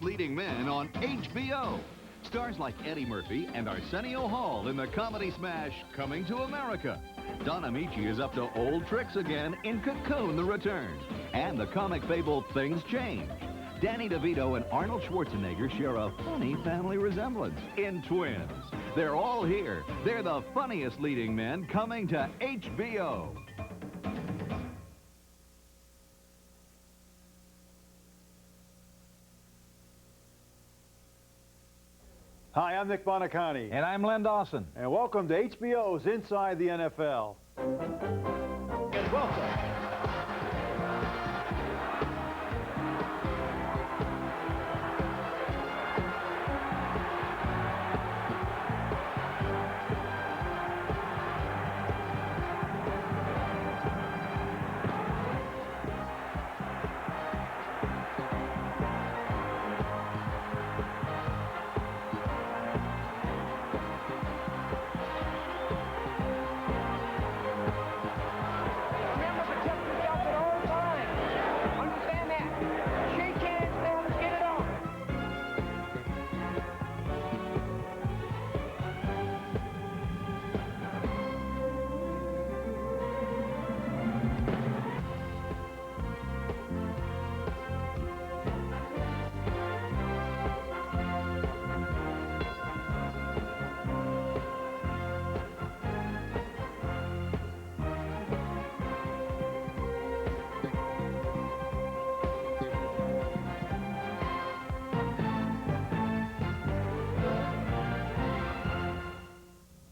leading men on HBO. Stars like Eddie Murphy and Arsenio Hall in the comedy smash Coming to America. Don Amici is up to old tricks again in Cocoon the Return. And the comic fable Things Change. Danny DeVito and Arnold Schwarzenegger share a funny family resemblance in Twins. They're all here. They're the funniest leading men coming to HBO. Hi, I'm Nick Bonacani. And I'm Len Dawson. And welcome to HBO's Inside the NFL. And welcome.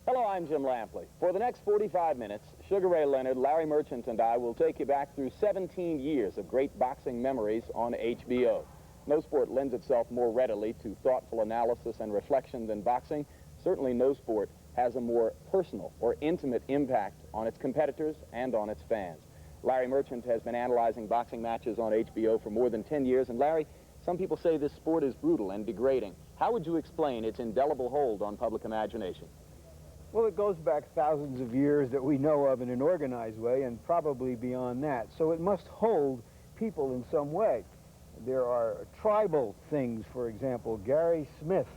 Hello, I'm Jim Lampley. For the next 45 minutes, Sugar Ray Leonard, Larry Merchant, and I will take you back through 17 years of great boxing memories on HBO. No sport lends itself more readily to thoughtful analysis and reflection than boxing. Certainly no sport has a more personal or intimate impact on its competitors and on its fans. Larry Merchant has been analyzing boxing matches on HBO for more than 10 years. And Larry, some people say this sport is brutal and degrading. How would you explain its indelible hold on public imagination? Well, it goes back thousands of years that we know of in an organized way, and probably beyond that. So it must hold people in some way. There are tribal things, for example. Gary Smith,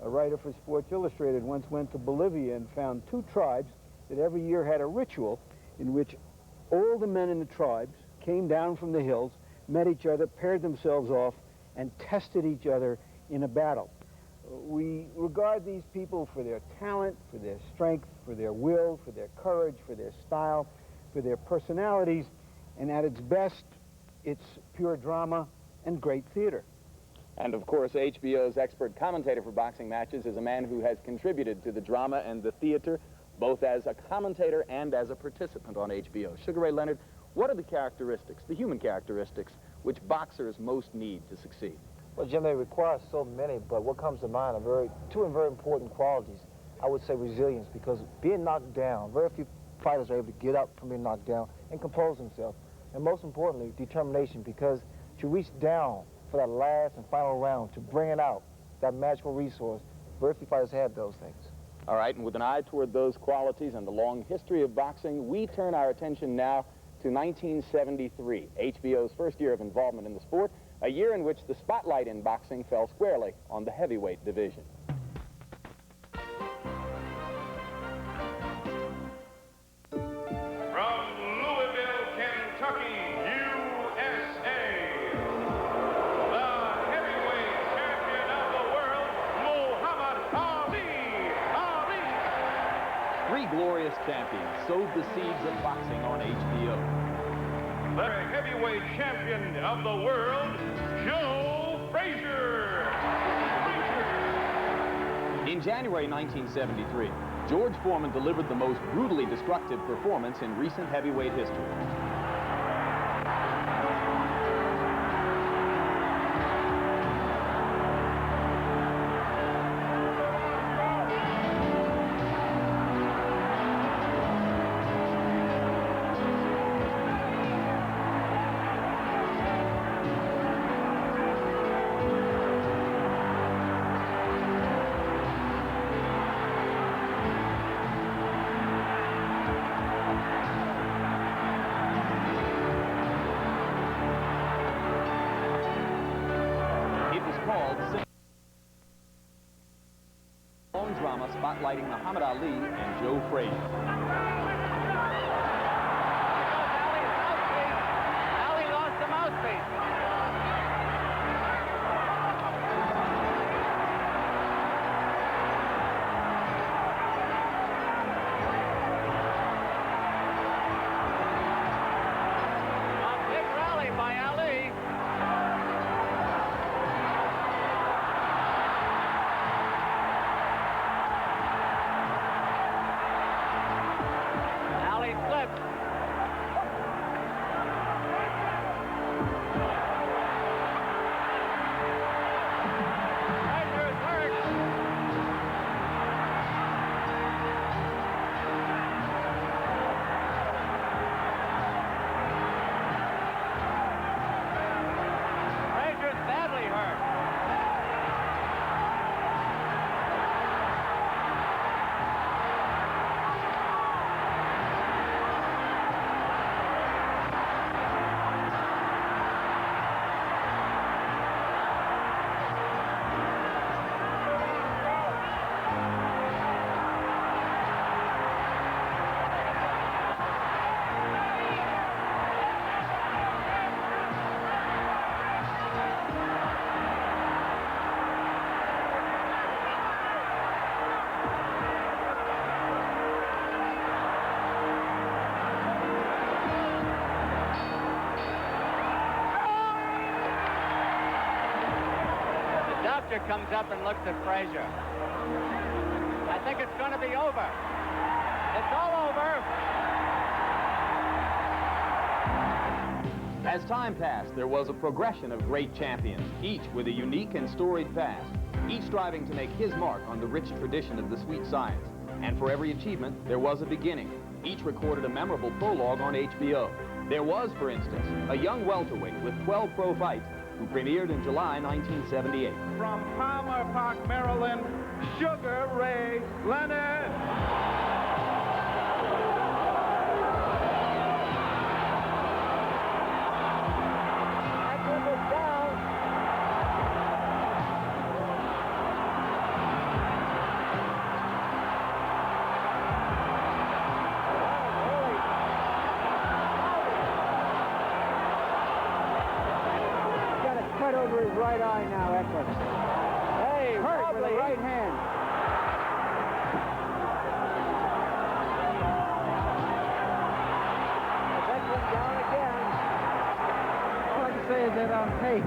a writer for Sports Illustrated, once went to Bolivia and found two tribes that every year had a ritual in which all the men in the tribes came down from the hills, met each other, paired themselves off, and tested each other in a battle. We regard these people for their talent, for their strength, for their will, for their courage, for their style, for their personalities, and at its best, it's pure drama and great theater. And of course, HBO's expert commentator for boxing matches is a man who has contributed to the drama and the theater, both as a commentator and as a participant on HBO. Sugar Ray Leonard, what are the characteristics, the human characteristics, which boxers most need to succeed? Well, Jim, they require so many, but what comes to mind are two very important qualities. I would say resilience, because being knocked down, very few fighters are able to get up from being knocked down and compose themselves. And most importantly, determination, because to reach down for that last and final round, to bring it out, that magical resource, very few fighters have those things. All right, and with an eye toward those qualities and the long history of boxing, we turn our attention now to 1973, HBO's first year of involvement in the sport, a year in which the spotlight in boxing fell squarely on the heavyweight division. From Louisville, Kentucky, USA, the heavyweight champion of the world, Muhammad Ali. Three glorious champions sowed the seeds of boxing on HBO. The heavyweight champion of the world, Joe Frazier. In January 1973, George Foreman delivered the most brutally destructive performance in recent heavyweight history. Long drama spotlighting Muhammad Ali and Joe Frazier. Ali lost the mouthpiece. A big rally by Ali. Ali slipped. Frazier's hurt. Frazier's badly hurt. The doctor comes up and looks at Frazier. I think it's going to be over. It's all over. As time passed, there was a progression of great champions, each with a unique and storied past, each striving to make his mark on the rich tradition of the sweet science. And for every achievement, there was a beginning. Each recorded a memorable prologue on HBO. There was, for instance, a young welterweight with 12 pro fights who premiered in July 1978. From Palmer Park, Maryland, Sugar Ray Leonard. Got a cut over his right eye now, Eckler. Hey, Hurt with the right hand. Eckler down again. All I can say is that, hey,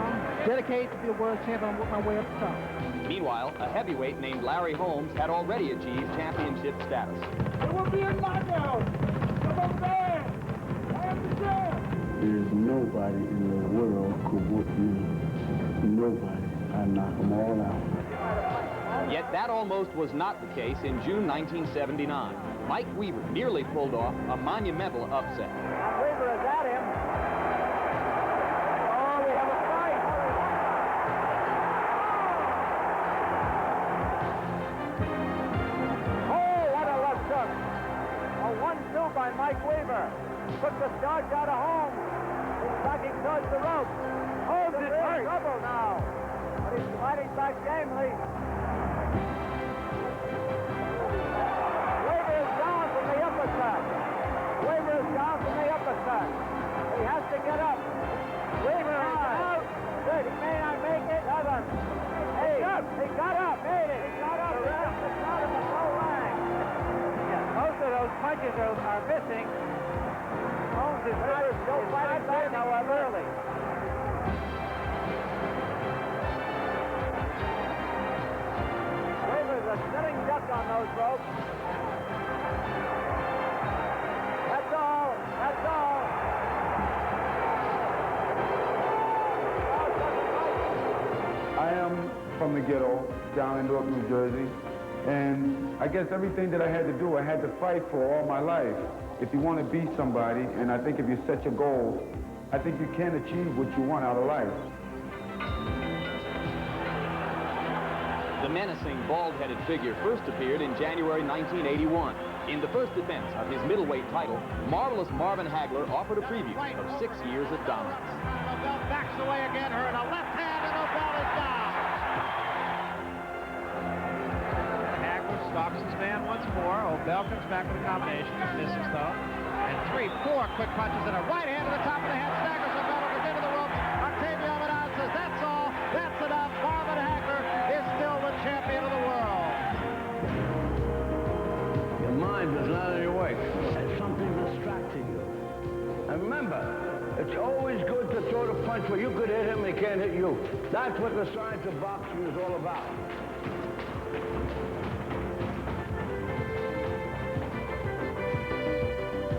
I'm dedicated to be a world champion. I'm working my way up the top. Meanwhile, a heavyweight named Larry Holmes had already achieved championship status. It will be a knockout. Come on, man. I am the champ. There's nobody in the world could whoop me. Nobody. I knock them all out. Yet that almost was not the case in June 1979. Mike Weaver nearly pulled off a monumental upset. Weaver is at him. Oh, we have a fight. Oh, what a left hook. A 1-2 by Mike Weaver. Took the starch out of Holmes. He's backing towards the rope. Holmes is in trouble now. But he's fighting back gamely. Weaver is down from the uppercut. Weaver is down from the uppercut. He has to get up. Weaver is out. Good. He may not make it. Doesn't. Hey, he got up. Made it. He got up. The ref is not in the low line. Yes, most of those punches are missing. Holmes is still fighting back, however. Early. Weaver's a sitting duck on those ropes. That's all. That's all. I am from the ghetto down in Newark, New Jersey, and I guess everything that I had to do, I had to fight for all my life. If you want to be somebody, and I think if you set your goals, I think you can achieve what you want out of life. The menacing, bald-headed figure first appeared in January 1981. In the first defense of his middleweight title, marvelous Marvin Hagler offered a preview of 6 years of dominance. Lobel backs away again, hurt a left hand, and Lobel is down. Bell comes back with a combination. Misses, though. And 3, 4 quick punches and a right hand to the top of the head. Staggers the Bell over into the ropes. Octavio Menard says, that's all. That's enough. Marvin Hagler is still the champion of the world. Your mind is not on your way. There's something distracting you. And remember, it's always good to throw the punch where you could hit him and he can't hit you. That's what the science of boxing is all about.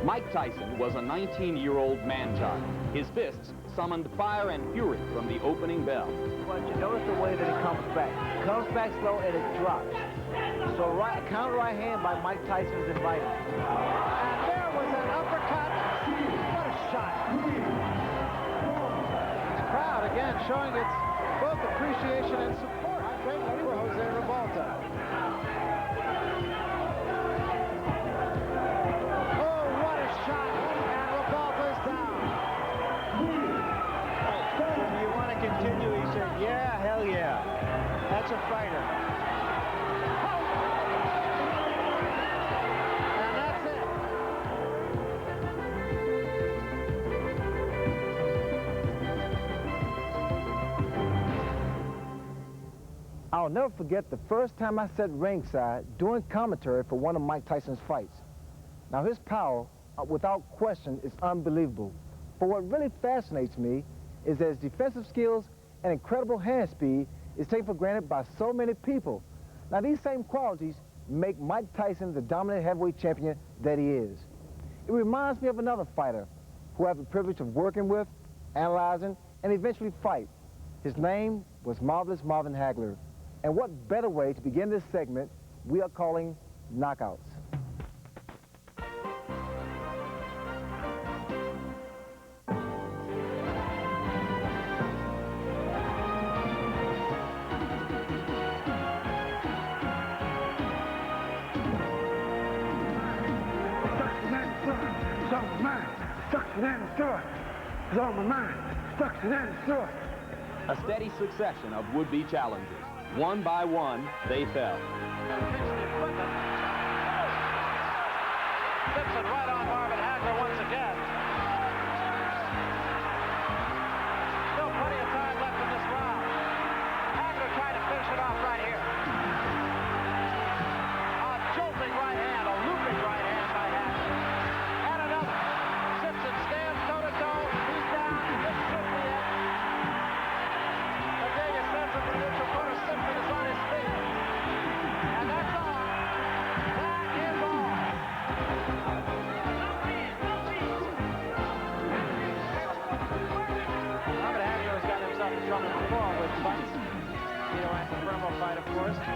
Mike Tyson was a 19-year-old man-child. His fists summoned fire and fury from the opening bell. But you notice the way that it comes back. It comes back slow and it drops. So counter right hand by Mike Tyson is invited. And there was an uppercut. What a shot. The crowd, again, showing its both appreciation and support. Greatly for Jose Revolta. Oh, what a shot. And Revolta's down. You want to continue? He said, yeah, hell yeah. That's a fighter. And that's it. I'll never forget the first time I sat ringside doing commentary for one of Mike Tyson's fights. Now his power, without question, is unbelievable. But what really fascinates me is that his defensive skills and incredible hand speed is taken for granted by so many people. Now these same qualities make Mike Tyson the dominant heavyweight champion that he is. It reminds me of another fighter who I have the privilege of working with, analyzing, and eventually fight. His name was Marvelous Marvin Hagler. And what better way to begin this segment we are calling Knockouts. A steady succession of would-be challengers. One by one, they fell. Simpson right on Marvin Hagler once again. Still plenty of time left in this round. Hagler trying to finish it off right here. A jolting right hand, a looping right hand by Hagler. And another. Simpson stands toe-to-toe. He's down. This should be it. Davis sends him to the neutral corner. Simpson is on his feet. And that's all. That is all. Marvin Hagler has gotten himself in trouble before with fights. Anti-Fermo fight, of course. He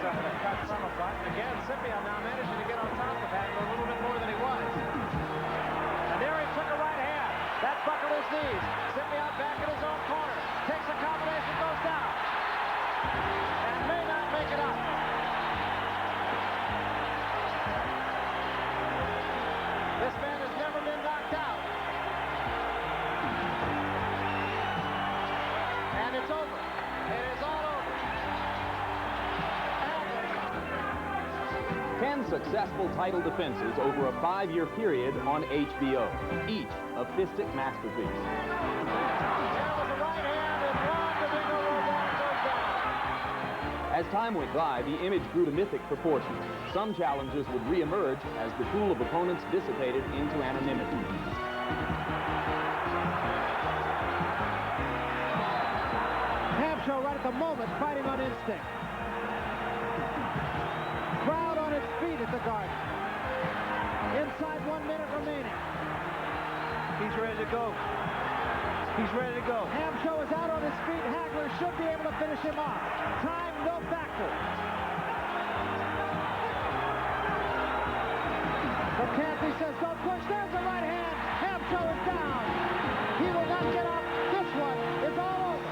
suffered a cut from a fight. Again, Scipio now managing to get on top of Hagler a little bit more than he was. And there he took a right hand. That buckled his knees. Scipio back in his own corner. Takes a combination, goes down. And may not make it up. This man has never been knocked out. And it's over. It is all over. 10 successful title defenses over a 5-year period on HBO, each a fistic masterpiece. There was a right hand, and Ron Domingo Rodon goes down. As time went by, the image grew to mythic proportions. Some challengers would re-emerge as the pool of opponents dissipated into anonymity. Hampshire right at the moment fighting on instinct. Crowd on its feet at the Garden. Inside 1 minute remaining. He's ready to go. He's ready to go. Hampshire is out on his feet. Hagler should be able to finish him off. Time, no factor. McCarthy says, don't push. There's the right hand. Hampshire is down. He will not get up. This one is all over.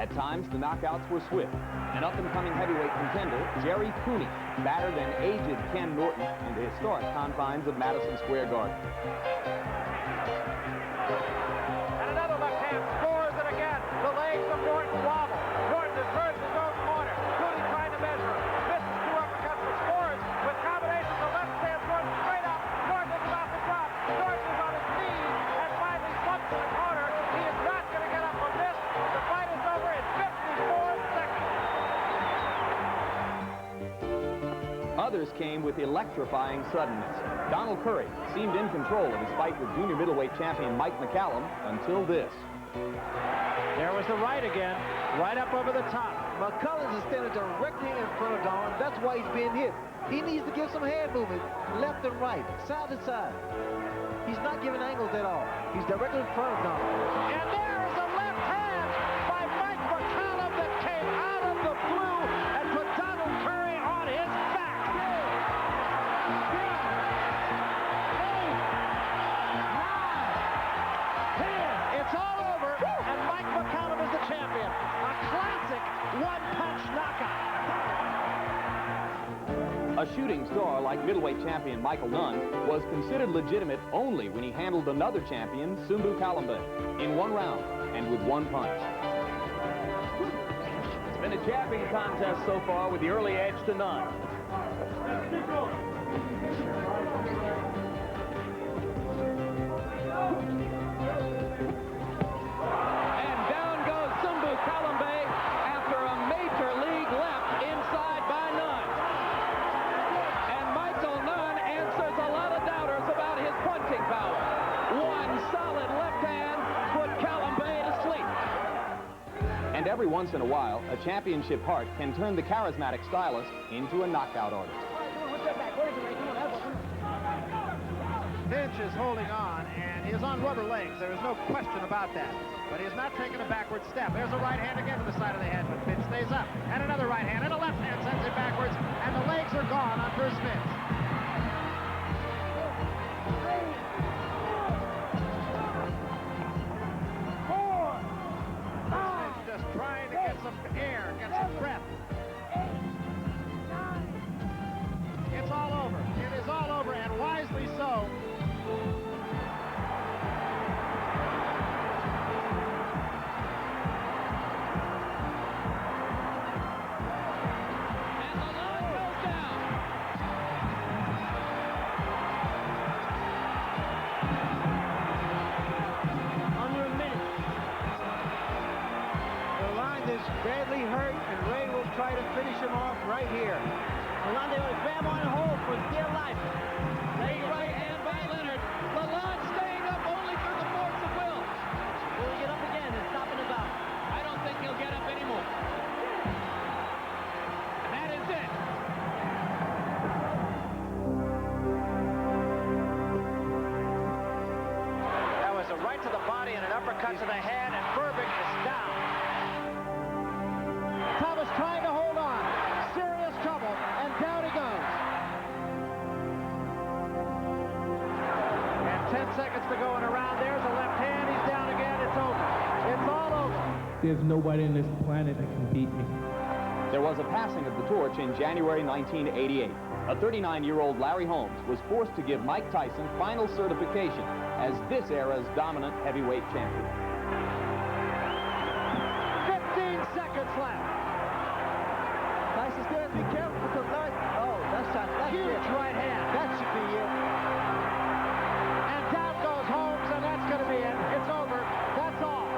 At times, the knockouts were swift. An up-and-coming heavyweight contender, Jerry Cooney, battered an aged Ken Norton in the historic confines of Madison Square Garden. And another left hand scores it again. The legs of Norton wobble. Norton is hurt in his own corner. came with electrifying suddenness. Donald Curry seemed in control of his fight with junior middleweight champion Mike McCallum until this. There was the right again, right up over the top. McCullers is standing directly in front of Donald. That's why he's being hit. He needs to give some hand movement, left and right, side to side. He's not giving angles at all. He's directly in front of Donald. And there is a left hand by Mike McCallum that came out of the blue and put Donald Curry on his back. It's all over, and Mike McCallum is the champion. A classic one-punch knockout. A shooting star like middleweight champion Michael Nunn was considered legitimate only when he handled another champion, Sumbu Kalambe, in one round and with one punch. It's been a jabbing contest so far with the early edge to Nunn. And down goes Sumbu Kalambe after a major league left inside by Nunn. Answers a lot of doubters about his punching power. One solid left hand put Kalambe to sleep. And every once in a while, a championship heart can turn the charismatic stylist into a knockout artist. Finch is holding on, and he is on rubber legs. There is no question about that. But he is not taking a backward step. There's a right hand again to the side of the head, but Finch stays up. And another right hand, and a left hand sends it backwards, and the legs are gone on Bruce Finch. Just trying to get some air, get some breath. It's all over. It is all over, and wisely so. And the line goes down. Under a minute. Is badly hurt, and Ray will try to finish him off right here. Lalonde will grab on and hold for dear life. Big right hand by Leonard. Lalonde staying up only through the force of will. Will he get up again and stop in the bout? I don't think he'll get up anymore. And that is it. That was a right to the body and an uppercut to the head, and Burbage is down. Thomas trying to hold on. Serious trouble, and down he goes. And 10 seconds to go in a round. There's a left hand. He's down again. It's over. It's all over. There's nobody on this planet that can beat me. There was a passing of the torch in January 1988. A 39-year-old Larry Holmes was forced to give Mike Tyson final certification as this era's dominant heavyweight champion. 15 seconds left. Tyson's going to be careful because Larry... Oh, that's Huge it. right hand. That should be it. And down goes Holmes, and that's going to be it. It's over. That's all.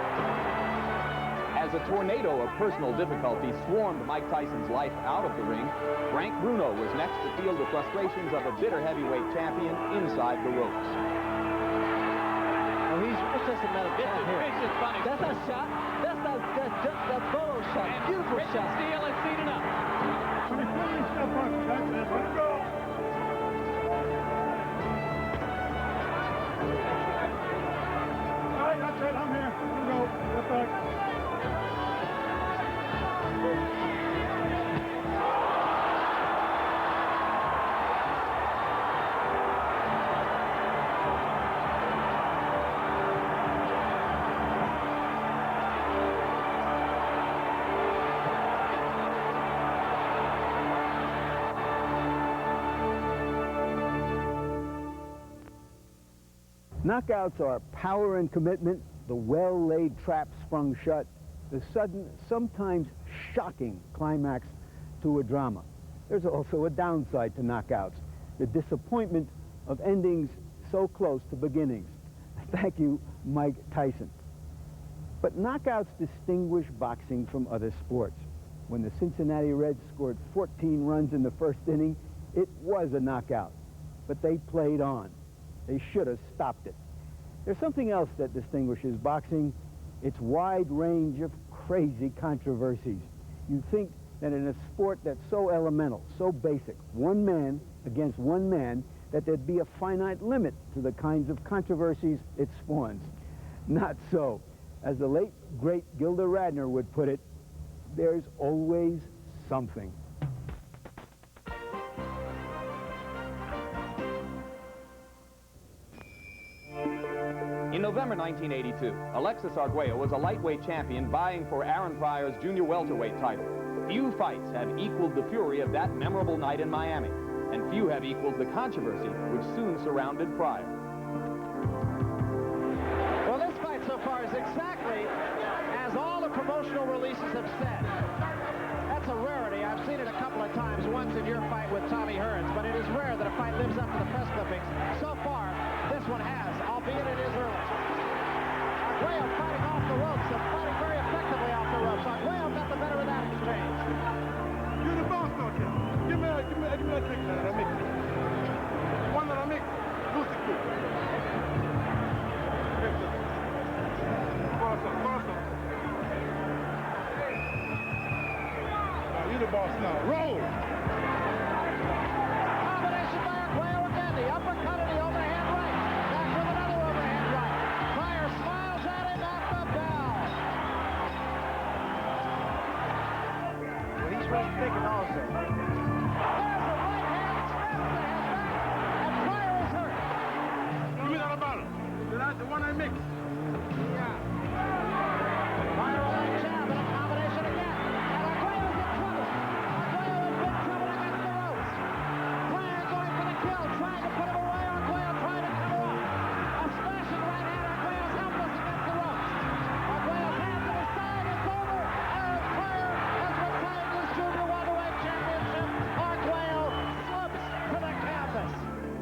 As a tornado of personal difficulty swarmed Mike Tyson's life out of the ring, Frank Bruno was next to feel the frustrations of a bitter heavyweight champion inside the ropes. Oh, it's just a matter of time here. Vicious funny. That's a shot. That's that photo shot. Beautiful shot. Steele has seen enough. Let's go. All right, that's it. I'm here. Let me go. Get back. Knockouts are power and commitment, the well-laid trap sprung shut, the sudden, sometimes shocking climax to a drama. There's also a downside to knockouts, the disappointment of endings so close to beginnings. Thank you, Mike Tyson. But knockouts distinguish boxing from other sports. When the Cincinnati Reds scored 14 runs in the first inning, It was a knockout, but they played on. They should have stopped it. There's something else that distinguishes boxing. Its wide range of crazy controversies. You'd think that in a sport that's so elemental, so basic, one man against one man, that there'd be a finite limit to the kinds of controversies it spawns. Not so. As the late, great Gilda Radner would put it, there's always something. In November 1982, Alexis Arguello was a lightweight champion vying for Aaron Pryor's junior welterweight title. Few fights have equaled the fury of that memorable night in Miami, and few have equaled the controversy which soon surrounded Pryor. Well, this fight so far is exactly as all the promotional releases have said. That's a rarity. I've seen it a couple of times, once in your fight with Tommy Hearns, but it is rare that a fight lives up to the press clippings. So far, this one has, albeit it is early. Arguello fighting off the ropes and fighting very effectively off the ropes. Arguello got the better of that exchange. You're the boss, don't you? Give me that trick that I make. The one that I make, lose the trick. Cross up. You're the boss now. Roll! Combination by Arguello again. The uppercut and the overhand right. Back with another overhand right. Pryor smiles at him at the bell. Well, he's right thinking also. There's a right hand, snaps the head back, and Pryor is hurt. Give me that bottle. That's the one I mix. Pryor a right jab and a combination again. And Arguello's in trouble. Arguello in big trouble against the ropes. Pryor going for the kill, trying to put him away. Arguello trying to cover up. A smashing right hand. Arguello's helpless against the ropes. Arguello's hand to the side. It's over. Aaron Pryor has retained his junior welterweight championship. Arguello slips to the canvas.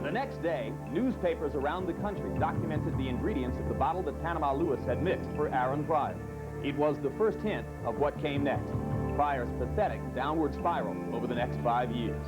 The next day, newspapers around the country documented the ingredients of the bottle that Panama Lewis had mixed for Aaron Pryor. It was the first hint of what came next, Pryor's pathetic downward spiral over the next 5 years.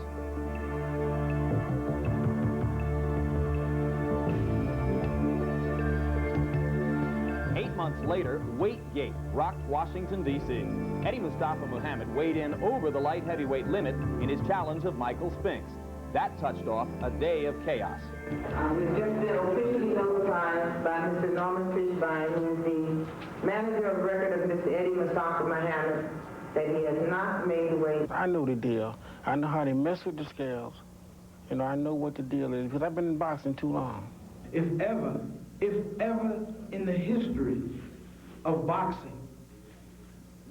Eight months later, Weightgate rocked Washington, D.C. Eddie Mustafa Muhammad weighed in over the light heavyweight limit in his challenge of Michael Spinks. That touched off a day of chaos. We've just been officially notified by Mr. Norman Fishbein, who is the manager of record of Mr. Eddie Mustafa Muhammad, that he has not made the weight. I know the deal. I know how they mess with the scales. You know, I know what the deal is, because I've been in boxing too long. If ever in the history of boxing,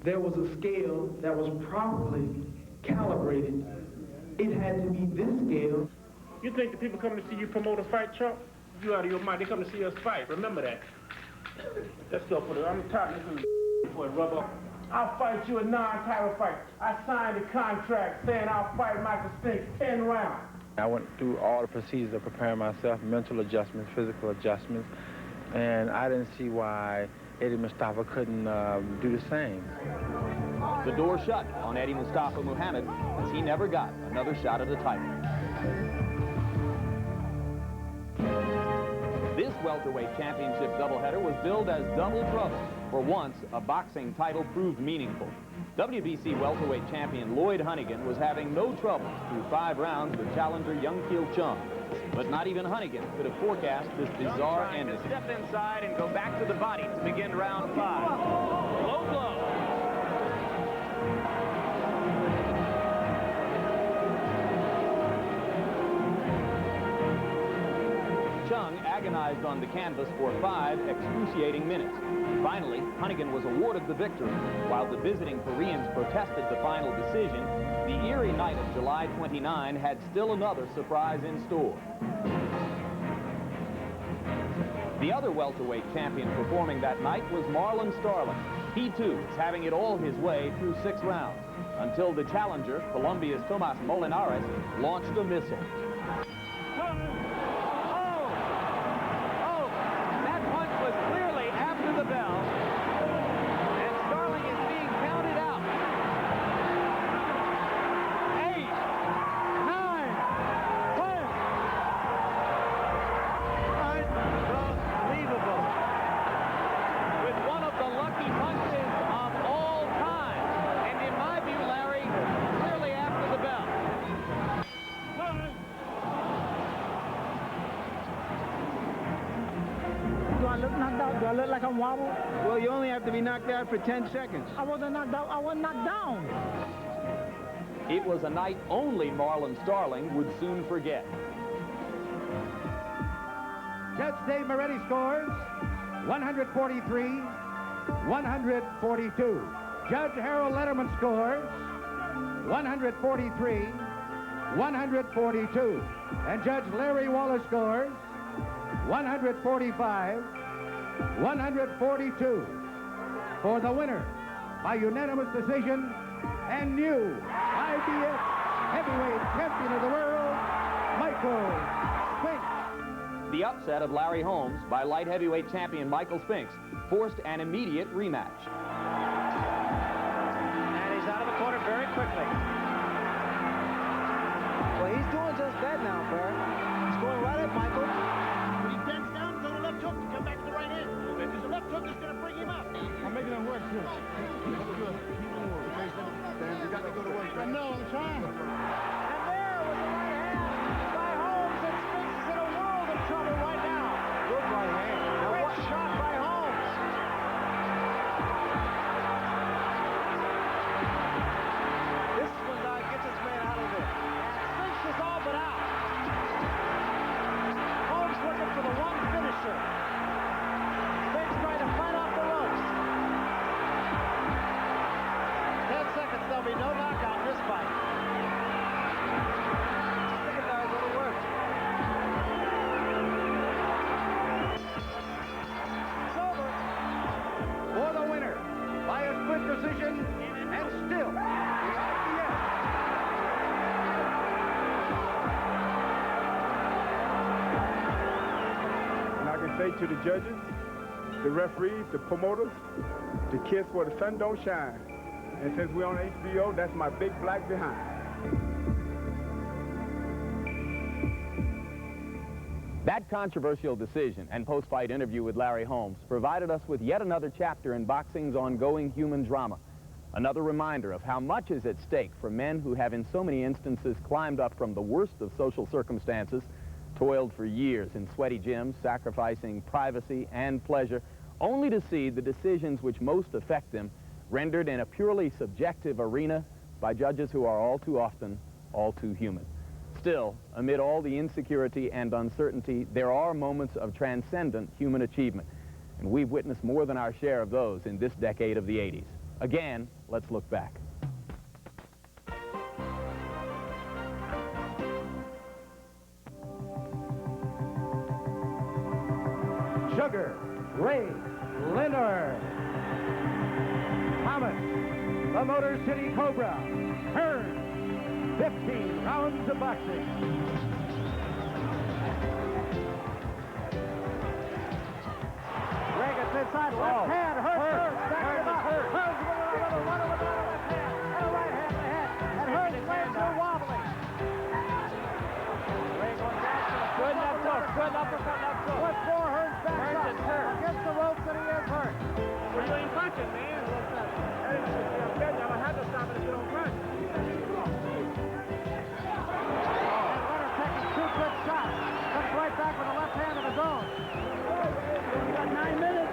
there was a scale that was properly calibrated, it had to be this scale. You think the people coming to see you promote a fight, Trump? You out of your mind. They come to see us fight. Remember that. Let's go for it. I'm tired of this for a rubber. I'll fight you a non-title fight. I signed a contract saying I'll fight Michael Spinks 10 rounds. I went through all the procedures of preparing myself, mental adjustments, physical adjustments, and I didn't see why Eddie Mustafa couldn't do the same. The door shut on Eddie Mustafa Muhammad as he never got another shot at the title. This welterweight championship doubleheader was billed as double trouble. For once, a boxing title proved meaningful. WBC welterweight champion Lloyd Hunnigan was having no trouble through 5 rounds with challenger Young Kil Chung. But not even Hunnigan could have forecast this bizarre ending. Step inside and go back to the body to begin round 5. Low blow. Chung agonized on the canvas for 5 excruciating minutes. Finally, Hunnigan was awarded the victory. While the visiting Koreans protested the final decision, the eerie night of July 29 had still another surprise in store. The other welterweight champion performing that night was Marlon Starling. He, too, is having it all his way through 6 rounds, until the challenger, Colombia's Tomas Molinares, launched a missile. The bell, and Starling is being counted out. 8, 9, don't wobble? Well, you only have to be knocked out for 10 seconds. I wasn't knocked out. I wasn't knocked down. It was a night only Marlon Starling would soon forget. Judge Dave Moretti scores 143, 142. Judge Harold Letterman scores 143, 142. And Judge Larry Wallace scores 145, 142. For the winner, by unanimous decision, and new IBF heavyweight champion of the world, Michael Spinks. The upset of Larry Holmes by light heavyweight champion Michael Spinks forced an immediate rematch. And he's out of the corner very quickly. Well, he's doing just that now, Barry. He's going right at Michael. When he bends down, throw the left hook to come back to the right hand. Because the left hook is going to bring him up. I'm making him work, too. Keep good. Keep on working. Dan, you got to go to work, man. I know, I'm trying. And there was the right hand by Holmes, and Spinks is in a world of trouble right now. Good right hand. Great shot by Holmes. This one gets his man out of there. And Spinks is all but out. Holmes looking for the one finisher. Spinks trying to fight off the ropes. 10 seconds, there'll be no knockout in this fight. Digitize will work. It's over. For the winner, by a split decision, and still, the IBF. And I can say to the judges, the referees, the promoters, to kiss where the sun don't shine. And since we're on HBO, that's my big black behind. That controversial decision and post-fight interview with Larry Holmes provided us with yet another chapter in boxing's ongoing human drama. Another reminder of how much is at stake for men who have in so many instances climbed up from the worst of social circumstances, toiled for years in sweaty gyms, sacrificing privacy and pleasure, only to see the decisions which most affect them rendered in a purely subjective arena by judges who are all too often all too human. Still, amid all the insecurity and uncertainty, there are moments of transcendent human achievement, and we've witnessed more than our share of those in this decade of the 80s. Again, let's look back. Sugar Ray Leonard. Thomas, the Motor City Cobra. Hearn, 15 rounds of boxing. Ray gets inside, left hand, Hearn, back him up. Hearn's with another runner with another left hand, and a right hand to head, and Hearn's legs are wobbling. Ray going back to the good left hook, good uppercut, left hook. What's more, Hearn's back up against the ropes, and he is hurt. Well, you ain't punching, man. I'm betting you, I'm going to have to stop it if you don't punch. And Leonard taking two quick shots. Comes right back with a left hand of his own. You got 9 minutes.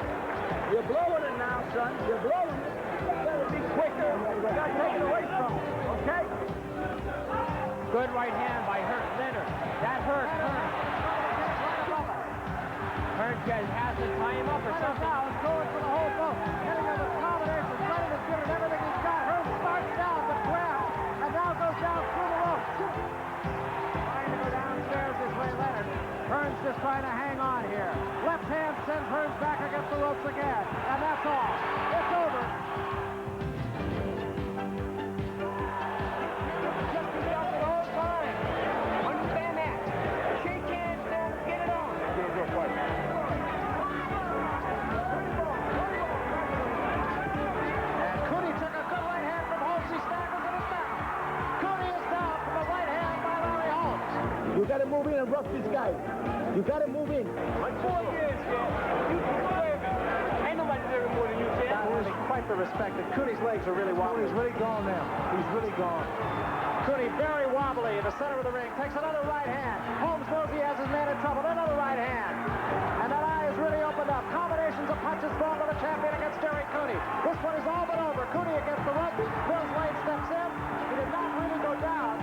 You're blowing it now, son. You're blowing it. You better be quicker. You got to take it away from him, okay? Good right hand by Leonard. That hurt. Hearn has to tie him up or something. Now is going for the whole boat. Getting him a combination. Leonard is giving everything he's got. Hearn starts down, but grabs, and now goes down through the ropes. Trying to go downstairs this way, Leonard. Hearn's just trying to hang on here. Left hand sends Hearn back against the ropes again. And that's all. It's over. Just be out the whole time. Understand that. Shake hands and get it on. And Cooney took a good right hand from Holmes. He staggers and is down. Cooney is down from a right hand by Larry Holmes. You got to move in and rough this guy. You got to move in. 4 years, yeah. You deserve it. Ain't nobody deserving more than you, Ted. Quite the respect. And Cooney's legs are really wobbling. He's really gone now. He's really gone. Cooney very wobbly in the center of the ring. Takes another right hand. Holmes knows he has his man in trouble. Another right hand. And that eye is really opened up. Combinations of punches thrown by the champion against Derek Cooney. This one is all but over. Cooney against the rope. Bill's Wade steps in. He did not really go down.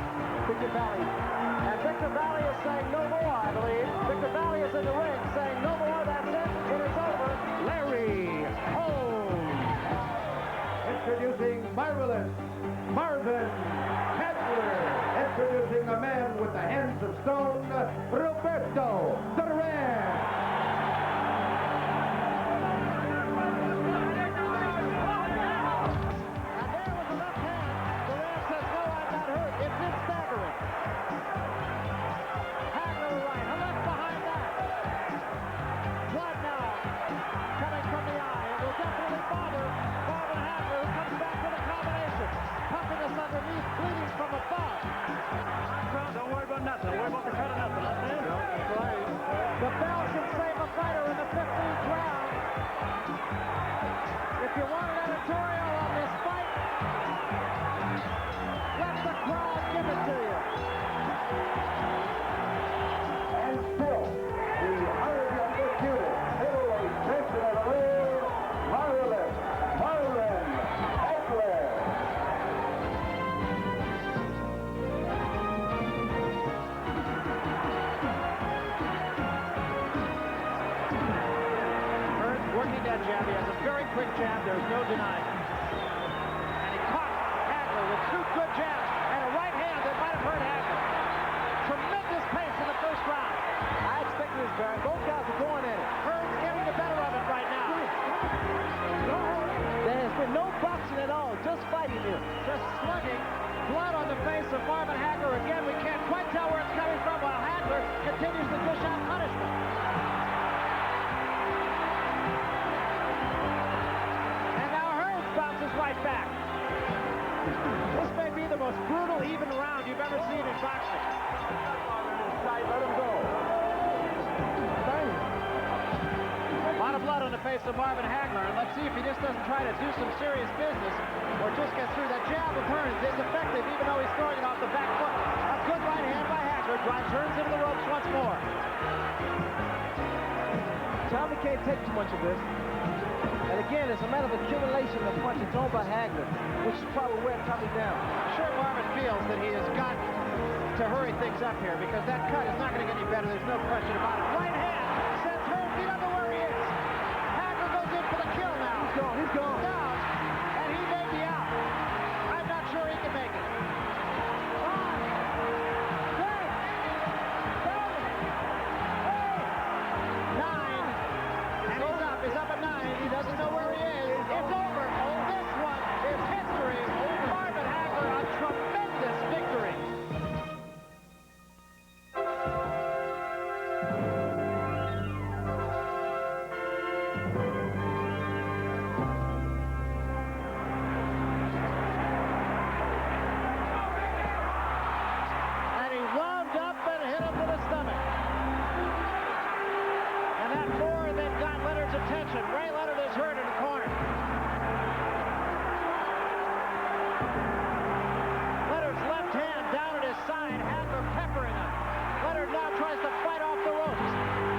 Victor Valley. And Victor Valley is saying no more, I believe. Victor Valley is in the ring saying no more. That's it. It is over. Larry Holmes. Introducing Marvelous Marvin Hagler. Introducing a man with the hands of stone, Roberto Duran. The bell can save a fighter in the 15th round. If you want an editorial on this fight, let the crowd give it to you. And still, the undisputed heavyweight champion of the world, Marvelous Marvin Hagler. Working that jab. He has a very quick jab. There's no denying it. And he caught Hagler with two good jabs and a right hand that might have hurt Hagler. Tremendous pace in the first round. I expected this, Barry. Both guys are going at it. Hearns getting the better of it right now. There has been no boxing at all, just fighting here. Just slugging. Blood on the face of Marvin Hagler. Again, we can't quite tell where it's coming from while Hagler continues to dish out punishment. Right back. This may be the most brutal, even round you've ever seen in boxing. Let him go. A lot of blood on the face of Marvin Hagler, and let's see if he just doesn't try to do some serious business or just get through. That jab of Hearns is effective, even though he's throwing it off the back foot. A good right hand by Hagler drives Hearns into the ropes once more. Tommy can't take too much of this. And again, it's a matter of accumulation of punches thrown by Hagler, which is probably wearing Tommy down. Sure, Marvin feels that he has got to hurry things up here because that cut is not going to get any better. There's no question about it. Right hand sends Hearns. He doesn't know where he is. Hagler goes in for the kill now. He's gone. He's gone. Down, and he may be out. I'm not sure he can make it. 5, 6, 7, 8, 9. And he's up at 9. He doesn't know where he is. It's over. This one is history. Marvin Hagler, a tremendous victory. And he wound up and hit him to the stomach. And that more than got Leonard's attention. Ray Leonard is hurt in the corner. Leonard's left hand down at his side, Hagler peppering him. Leonard now tries to fight off the ropes.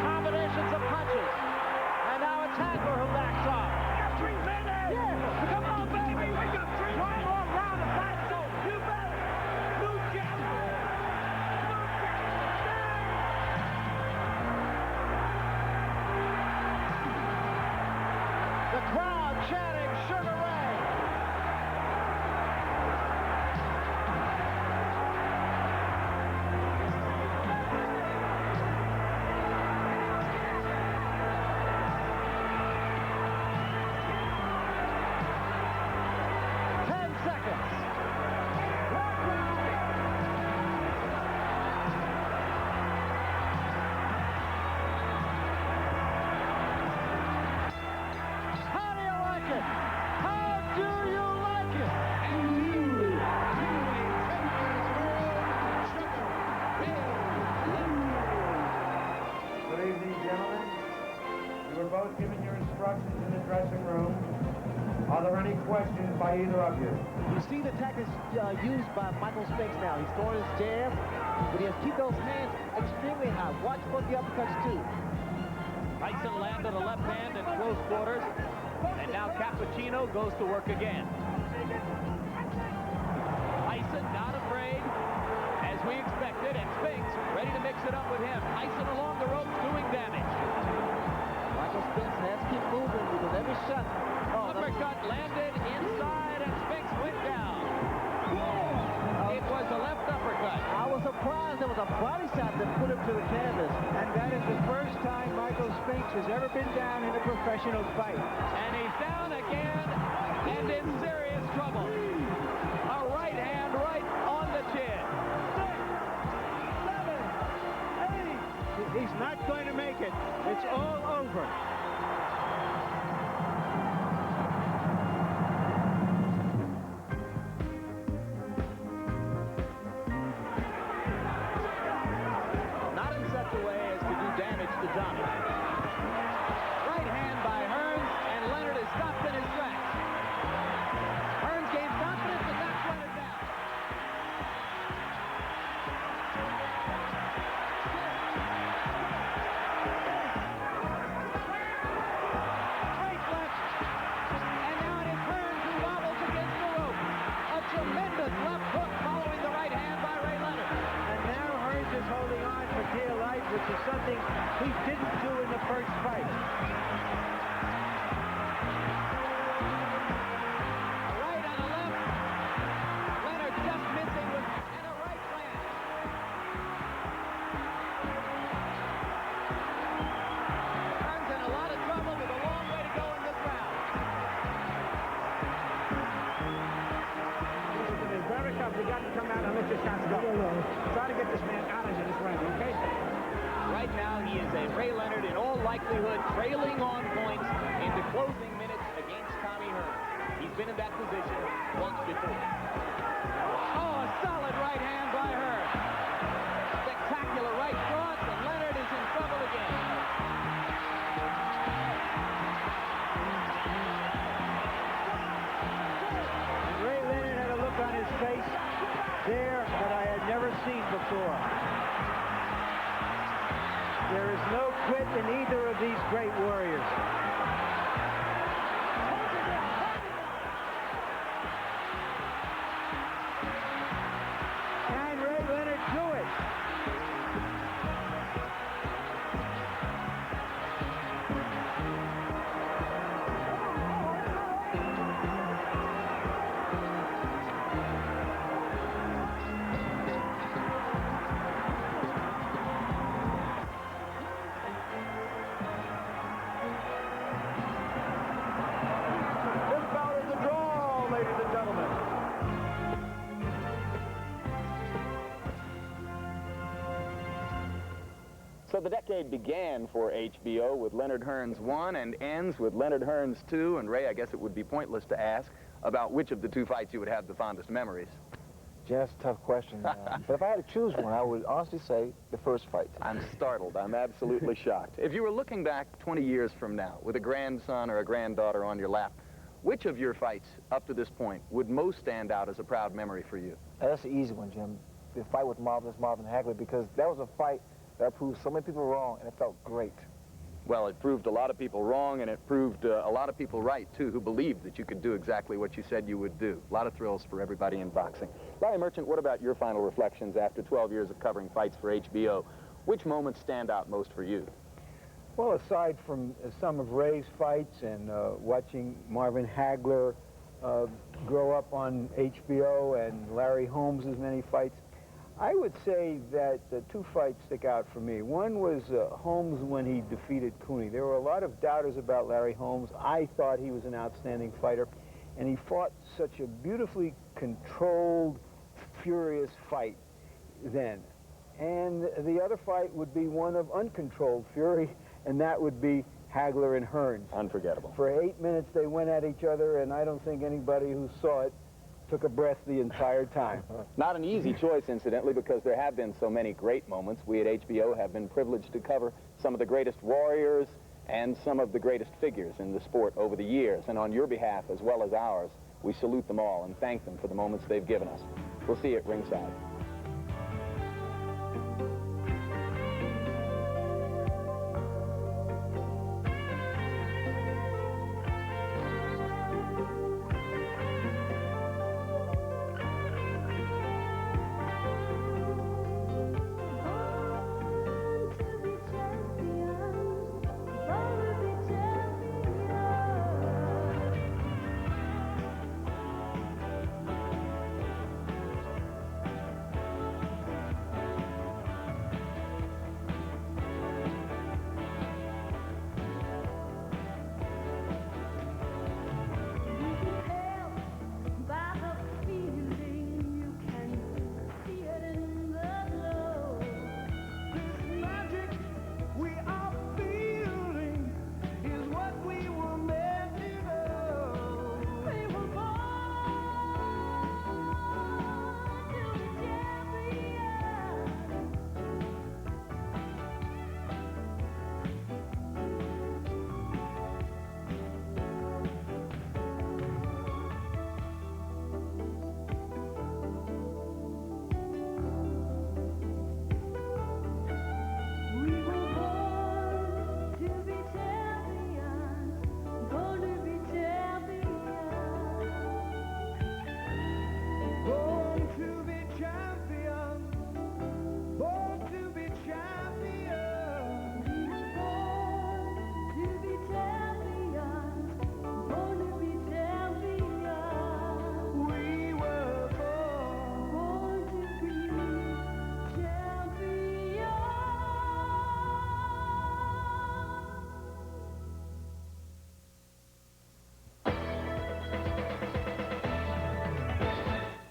Combinations of punches. And now it's Hagler who backs off. We got 3 minutes! Yeah! Come on, baby! We got 3 one more round of fight, so you better! New champion! The crowd chanting Sugar Ray. How do you like it? Are there any questions by either of you? You see the tactics used by Michael Spinks now. He's throwing his jab, but he has to keep those hands extremely high. Watch for the uppercuts, too. Tyson landed a left hand in close quarters, and now Cappuccino goes to work again. Tyson not afraid, as we expected, and Spinks ready to mix it up with him. Tyson along the ropes doing damage. Michael Spinks has to keep moving because every shot. Uppercut landed inside, and Spinks went down. It was a left uppercut. I was surprised there was a body shot that put him to the canvas. And that is the first time Michael Spinks has ever been down in a professional fight. And he's down again and in serious trouble. A right hand right on the chin. 6, 7, 8. He's not going to make it. It's all over. Not in such a way as to do damage to Johnny. Right hand by Hearns, and Leonard is stopped in his tracks. Hearns gains confidence and knocks Leonard down. Right left. And now it is Hearns who wobbles against the rope. A tremendous left hook following the right hand by Ray Leonard. And now Hearns is holding on for dear life, which is something he didn't do in the first fight. Right on the left. Leonard just missing with and a right land. Hearns in a lot of trouble with a long way to go in this round. America, we got to come out and let your shots go. Try to get this man out of here this round, okay? Right now, he is a Ray Leonard in all likelihood trailing on points into closing minutes against Tommy Hearns. He's been in that position once before. Oh, a solid right hand by Hearns. Spectacular right cross, and Leonard is in trouble again. And Ray Leonard had a look on his face there that I had never seen before. There is no quit in either of these great warriors. Can Ray Leonard do it? This bout is a draw, ladies and gentlemen. So the decade began for HBO with Leonard Hearns 1 and ends with Leonard Hearns 2. And Ray, I guess it would be pointless to ask about which of the two fights you would have the fondest memories. That's a tough question. But if I had to choose one, I would honestly say the first fight. I'm startled. I'm absolutely shocked. If you were looking back 20 years from now with a grandson or a granddaughter on your lap, which of your fights up to this point would most stand out as a proud memory for you? That's the easy one, Jim. The fight with Marvin Hagler, because that was a fight that proved so many people wrong, and it felt great. Well, it proved a lot of people wrong, and it proved a lot of people right, too, who believed that you could do exactly what you said you would do. A lot of thrills for everybody in boxing. Larry Merchant, what about your final reflections after 12 years of covering fights for HBO? Which moments stand out most for you? Well, aside from some of Ray's fights and watching Marvin Hagler grow up on HBO and Larry Holmes' many fights, I would say that two fights stick out for me. One was Holmes when he defeated Cooney. There were a lot of doubters about Larry Holmes. I thought he was an outstanding fighter, and he fought such a beautifully controlled, furious fight then. And the other fight would be one of uncontrolled fury, and that would be Hagler and Hearns. Unforgettable. For 8 minutes they went at each other, and I don't think anybody who saw it took a breath the entire time. Not an easy choice, incidentally, because there have been so many great moments. We at HBO have been privileged to cover some of the greatest warriors and some of the greatest figures in the sport over the years. And on your behalf, as well as ours, we salute them all and thank them for the moments they've given us. We'll see you at ringside.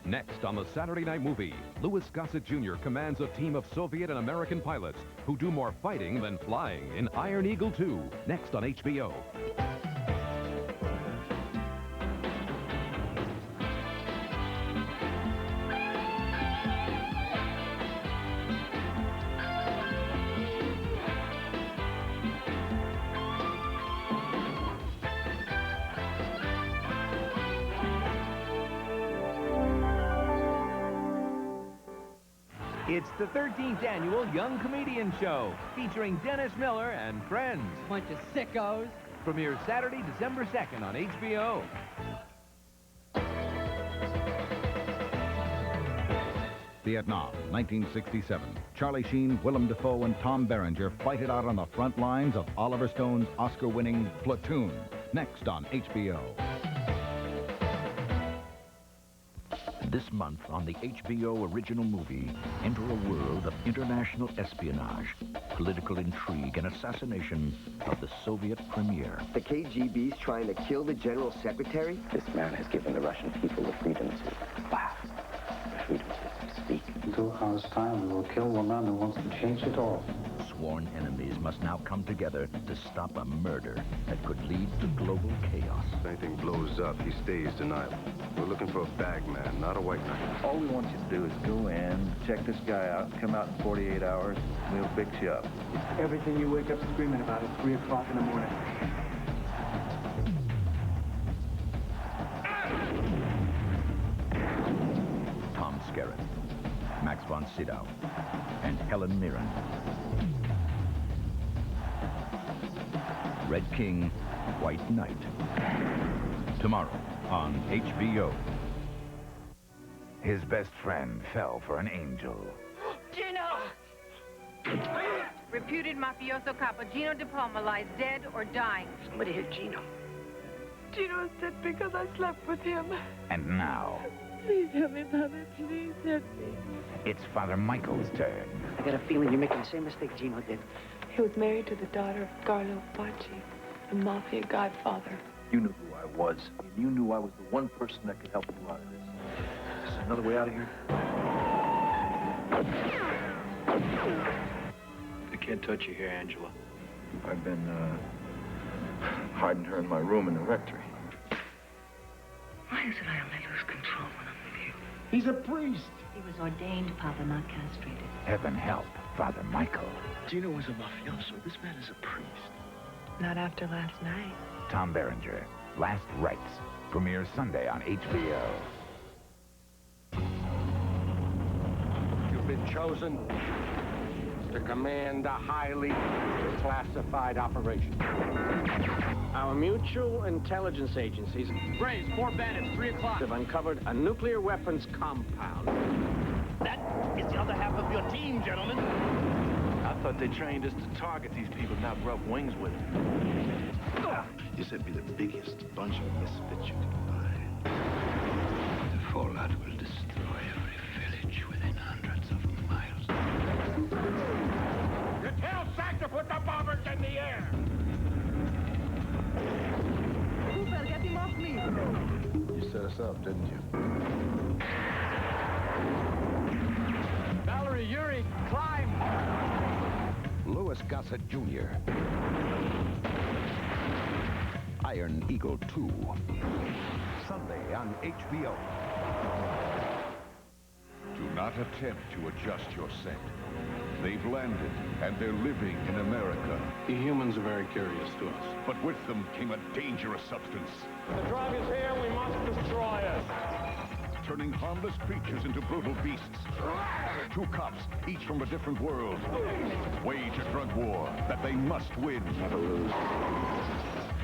Next on the Saturday Night Movie, Louis Gossett Jr. commands a team of Soviet and American pilots who do more fighting than flying in Iron Eagle 2, next on HBO. It's the 13th annual Young Comedian Show, featuring Dennis Miller and friends. Bunch of sickos. Premieres Saturday, December 2nd on HBO. Vietnam, 1967. Charlie Sheen, Willem Dafoe, and Tom Berenger fight it out on the front lines of Oliver Stone's Oscar-winning Platoon, next on HBO. This month on the HBO original movie, enter a world of international espionage, political intrigue, and assassination of the Soviet premier. The KGB's trying to kill the general secretary? This man has given the Russian people the freedom to laugh, the freedom to speak. In 2 hours' time, we will kill the man who wants to change it all. Sworn enemies must now come together to stop a murder that could lead to global chaos. If anything blows up, he stays tonight. We're looking for a bag man, not a white knight. All we want you to do is go in, check this guy out, come out in 48 hours, we'll fix you up. Everything you wake up screaming about at 3 o'clock in the morning. Tom Skerritt, Max von Sydow, and Helen Mirren. Red King, White Knight. Tomorrow on HBO. His best friend fell for an angel. Gino! Reputed mafioso capo Gino De Palma lies dead or dying. Somebody hit Gino. Gino is dead because I slept with him. And now, Please help me, Mother. Please help me. it's Father Michael's turn. I got a feeling you're making the same mistake Gino did. He was married to the daughter of Carlo Facci, the mafia godfather. You knew who I was, and you knew I was the one person that could help you out of this. Is there another way out of here? They can't touch you here, Angela. I've been, hiding her in my room in the rectory. Why is it I only lose control when I'm with you? He's a priest. He was ordained, Papa, not castrated. Heaven help Father Michael. Gino was a mafioso. This man is a priest. Not after last night. Tom Berenger, Last Rites, premieres Sunday on HBO. You've been chosen to command a highly classified operation. Our mutual intelligence agencies, Graves, 4 bandits, 3 o'clock. have uncovered a nuclear weapons compound. That is the other half of your team, gentlemen. I thought they trained us to target these people, not rub wings with them. You said be the biggest bunch of misfits you could find. The fallout will destroy every village within hundreds of miles. You tell Sack to put the bombers in the air! Cooper, get him off me! You set us up, didn't you? Valerie, Yuri, climb! Louis Gossett Jr. Iron Eagle 2. Sunday on HBO. Do not attempt to adjust your scent. They've landed, and they're living in America. You humans are very curious to us. But with them came a dangerous substance. The drug is here, we must destroy it. Turning harmless creatures into brutal beasts. 2 cops, each from a different world, wage a drug war that they must win. Never lose.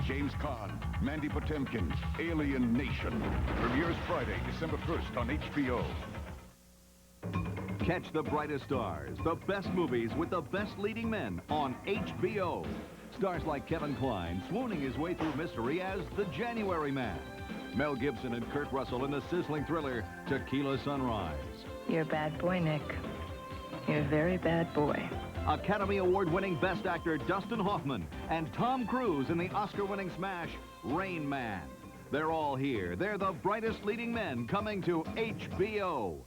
James Caan, Mandy Patinkin, Alien Nation. Premieres Friday, December 1st on HBO. Catch the brightest stars, the best movies with the best leading men on HBO. Stars like Kevin Kline swooning his way through mystery as the January Man. Mel Gibson and Kurt Russell in the sizzling thriller Tequila Sunrise. You're a bad boy, Nick. You're a very bad boy. Academy Award-winning Best Actor Dustin Hoffman and Tom Cruise in the Oscar-winning smash Rain Man. They're all here. They're the brightest leading men coming to HBO.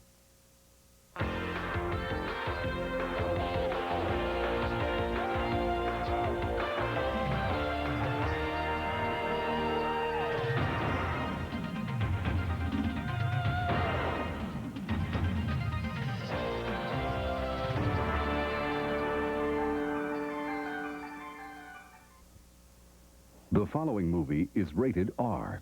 The following movie is rated R.